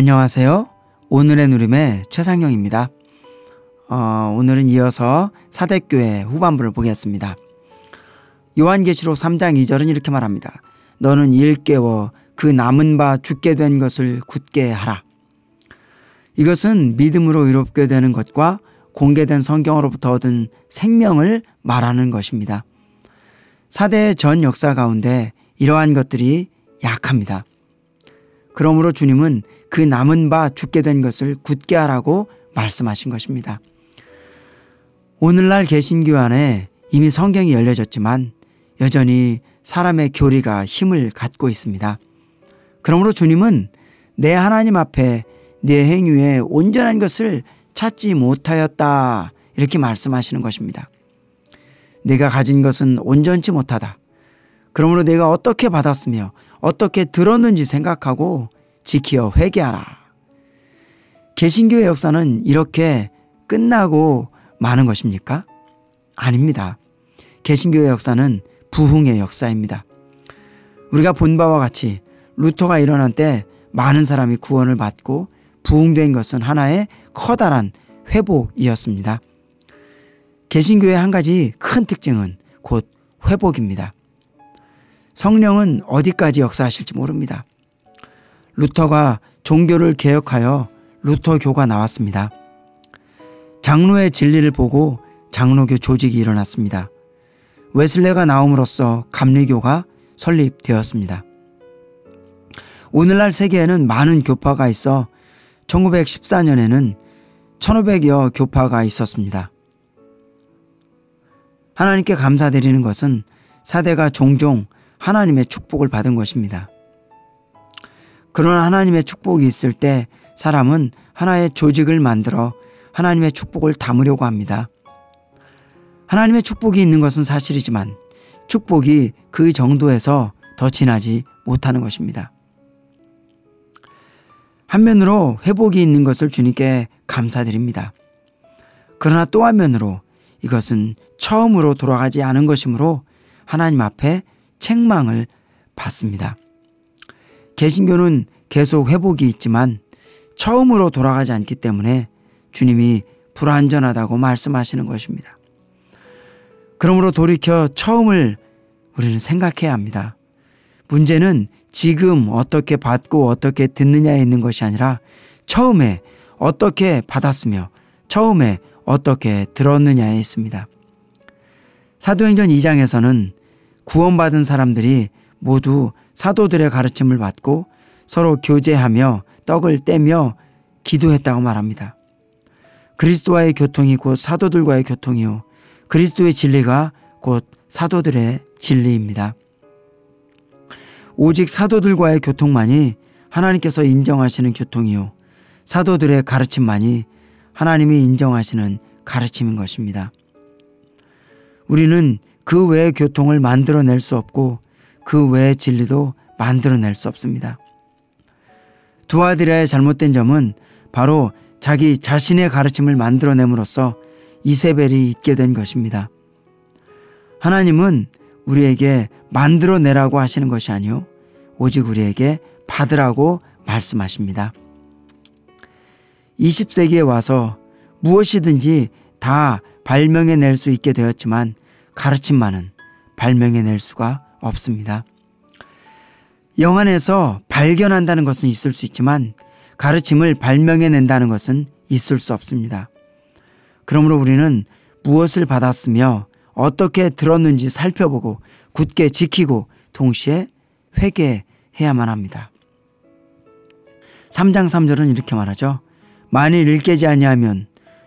안녕하세요. 오늘의 누림의 최상영입니다. 오늘은 이어서 사대교회 후반부를 보겠습니다. 요한계시록 3장 2절은 이렇게 말합니다. 너는 일깨워 그 남은 바 죽게 된 것을 굳게 하라. 이것은 믿음으로 의롭게 되는 것과 공개된 성경으로부터 얻은 생명을 말하는 것입니다. 사대의 전 역사 가운데 이러한 것들이 약합니다. 그러므로 주님은 그 남은 바 죽게 된 것을 굳게 하라고 말씀하신 것입니다. 오늘날 개신교 안에 이미 성경이 열려졌지만 여전히 사람의 교리가 힘을 갖고 있습니다. 그러므로 주님은 내 하나님 앞에 내 행위에 온전한 것을 찾지 못하였다, 이렇게 말씀하시는 것입니다. 내가 가진 것은 온전치 못하다. 그러므로 내가 어떻게 받았으며 어떻게 들었는지 생각하고 지키어 회개하라. 개신교의 역사는 이렇게 끝나고 마는 것입니까? 아닙니다. 개신교의 역사는 부흥의 역사입니다. 우리가 본 바와 같이 루터가 일어난 때 많은 사람이 구원을 받고 부흥된 것은 하나의 커다란 회복이었습니다. 개신교의 한 가지 큰 특징은 곧 회복입니다. 성령은 어디까지 역사하실지 모릅니다. 루터가 종교를 개혁하여 루터교가 나왔습니다. 장로의 진리를 보고 장로교 조직이 일어났습니다. 웨슬레가 나옴으로써 감리교가 설립되었습니다. 오늘날 세계에는 많은 교파가 있어 1914년에는 1500여 교파가 있었습니다. 하나님께 감사드리는 것은 사대가 종종 하나님의 축복을 받은 것입니다. 그러나 하나님의 축복이 있을 때 사람은 하나의 조직을 만들어 하나님의 축복을 담으려고 합니다. 하나님의 축복이 있는 것은 사실이지만 축복이 그 정도에서 더 지나지 못하는 것입니다. 한면으로 회복이 있는 것을 주님께 감사드립니다. 그러나 또 한면으로 이것은 처음으로 돌아가지 않은 것이므로 하나님 앞에 책망을 받습니다. 개신교는 계속 회복이 있지만 처음으로 돌아가지 않기 때문에 주님이 불완전하다고 말씀하시는 것입니다. 그러므로 돌이켜 처음을 우리는 생각해야 합니다. 문제는 지금 어떻게 받고 어떻게 듣느냐에 있는 것이 아니라 처음에 어떻게 받았으며 처음에 어떻게 들었느냐에 있습니다. 사도행전 2장에서는 구원받은 사람들이 모두 사도들의 가르침을 받고 서로 교제하며 떡을 떼며 기도했다고 말합니다. 그리스도와의 교통이 곧 사도들과의 교통이요 그리스도의 진리가 곧 사도들의 진리입니다. 오직 사도들과의 교통만이 하나님께서 인정하시는 교통이요 사도들의 가르침만이 하나님이 인정하시는 가르침인 것입니다. 우리는 그 외의 교통을 만들어낼 수 없고 그 외의 진리도 만들어낼 수 없습니다. 두아디라의 잘못된 점은 바로 자기 자신의 가르침을 만들어냄으로써 이세벨이 있게 된 것입니다. 하나님은 우리에게 만들어내라고 하시는 것이 아니요 오직 우리에게 받으라고 말씀하십니다. 20세기에 와서 무엇이든지 다 발명해낼 수 있게 되었지만 가르침만은 발명해낼 수가 없습니다. 영안에서 발견한다는 것은 있을 수 있지만 가르침을 발명해낸다는 것은 있을 수 없습니다. 그러므로 우리는 무엇을 받았으며 어떻게 들었는지 살펴보고 굳게 지키고 동시에 회개해야만 합니다. 3장 3절은 이렇게 말하죠. 만일 일깨지 아니하면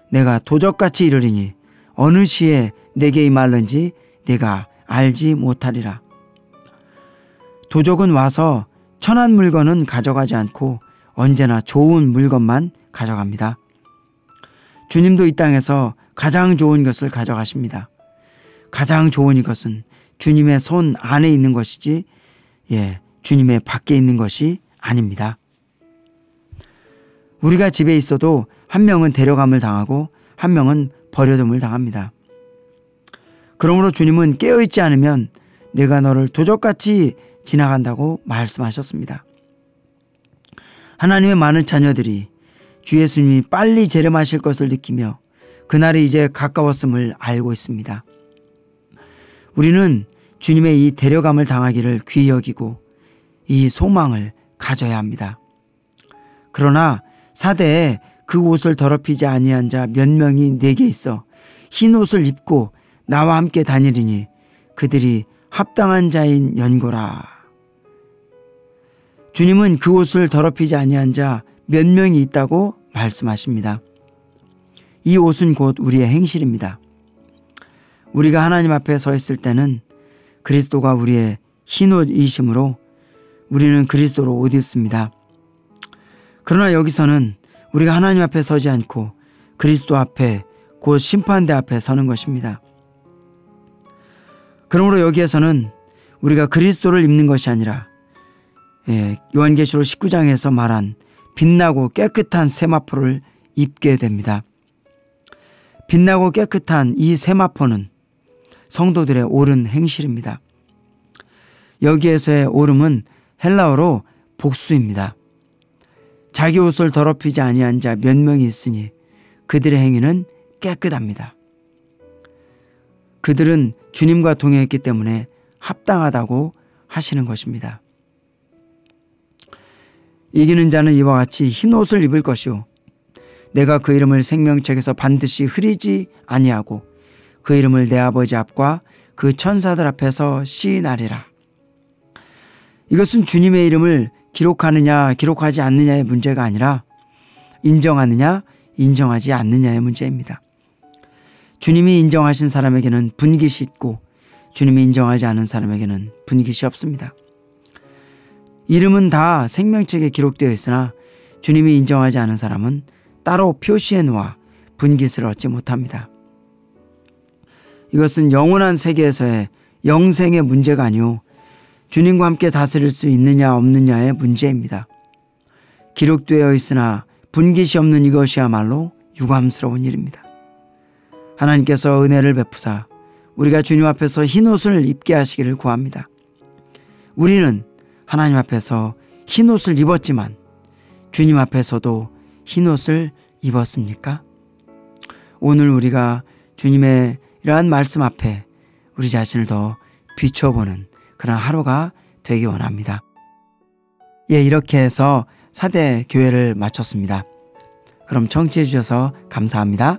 내가 도적같이 이르리니 어느 시에 내게 임할는지 내가 알지 못하리라. 도적은 와서 천한 물건은 가져가지 않고 언제나 좋은 물건만 가져갑니다. 주님도 이 땅에서 가장 좋은 것을 가져가십니다. 가장 좋은 이것은 주님의 손 안에 있는 것이지 주님의 밖에 있는 것이 아닙니다. 우리가 집에 있어도 한 명은 데려감을 당하고 한 명은 버려둠을 당합니다. 그러므로 주님은 깨어있지 않으면 내가 너를 도적같이 지나간다고 말씀하셨습니다. 하나님의 많은 자녀들이 주 예수님이 빨리 재림하실 것을 느끼며 그날이 이제 가까웠음을 알고 있습니다. 우리는 주님의 이 데려감을 당하기를 귀히 여기고 이 소망을 가져야 합니다. 그러나 사대에 그 옷을 더럽히지 아니한 자 몇 명이 내게 있어 흰 옷을 입고 나와 함께 다니리니 그들이 합당한 자인 연고라. 주님은 그 옷을 더럽히지 아니한 자 몇 명이 있다고 말씀하십니다. 이 옷은 곧 우리의 행실입니다. 우리가 하나님 앞에 서 있을 때는 그리스도가 우리의 흰 옷이심으로 우리는 그리스도로 옷 입습니다. 그러나 여기서는 우리가 하나님 앞에 서지 않고 그리스도 앞에 곧 심판대 앞에 서는 것입니다. 그러므로 여기에서는 우리가 그리스도를 입는 것이 아니라 요한계시록 19장에서 말한 빛나고 깨끗한 세마포를 입게 됩니다. 빛나고 깨끗한 이 세마포는 성도들의 옳은 행실입니다. 여기에서의 옳음은 헬라어로 복수입니다. 자기 옷을 더럽히지 아니한 자 몇 명이 있으니 그들의 행위는 깨끗합니다. 그들은 주님과 동행했기 때문에 합당하다고 하시는 것입니다. 이기는 자는 이와 같이 흰 옷을 입을 것이요 내가 그 이름을 생명책에서 반드시 흐리지 아니하고 그 이름을 내 아버지 앞과 그 천사들 앞에서 시인하리라. 이것은 주님의 이름을 기록하느냐 기록하지 않느냐의 문제가 아니라 인정하느냐 인정하지 않느냐의 문제입니다. 주님이 인정하신 사람에게는 분깃이 있고 주님이 인정하지 않은 사람에게는 분깃이 없습니다. 이름은 다 생명책에 기록되어 있으나 주님이 인정하지 않은 사람은 따로 표시해 놓아 분깃을 얻지 못합니다. 이것은 영원한 세계에서의 영생의 문제가 아니오 주님과 함께 다스릴 수 있느냐 없느냐의 문제입니다. 기록되어 있으나 분깃이 없는 이것이야말로 유감스러운 일입니다. 하나님께서 은혜를 베푸사 우리가 주님 앞에서 흰 옷을 입게 하시기를 구합니다. 우리는 하나님 앞에서 흰 옷을 입었지만 주님 앞에서도 흰 옷을 입었습니까? 오늘 우리가 주님의 이러한 말씀 앞에 우리 자신을 더 비춰보는 그런 하루가 되기 원합니다. 이렇게 해서 사대 교회를 마쳤습니다. 그럼 청취해 주셔서 감사합니다.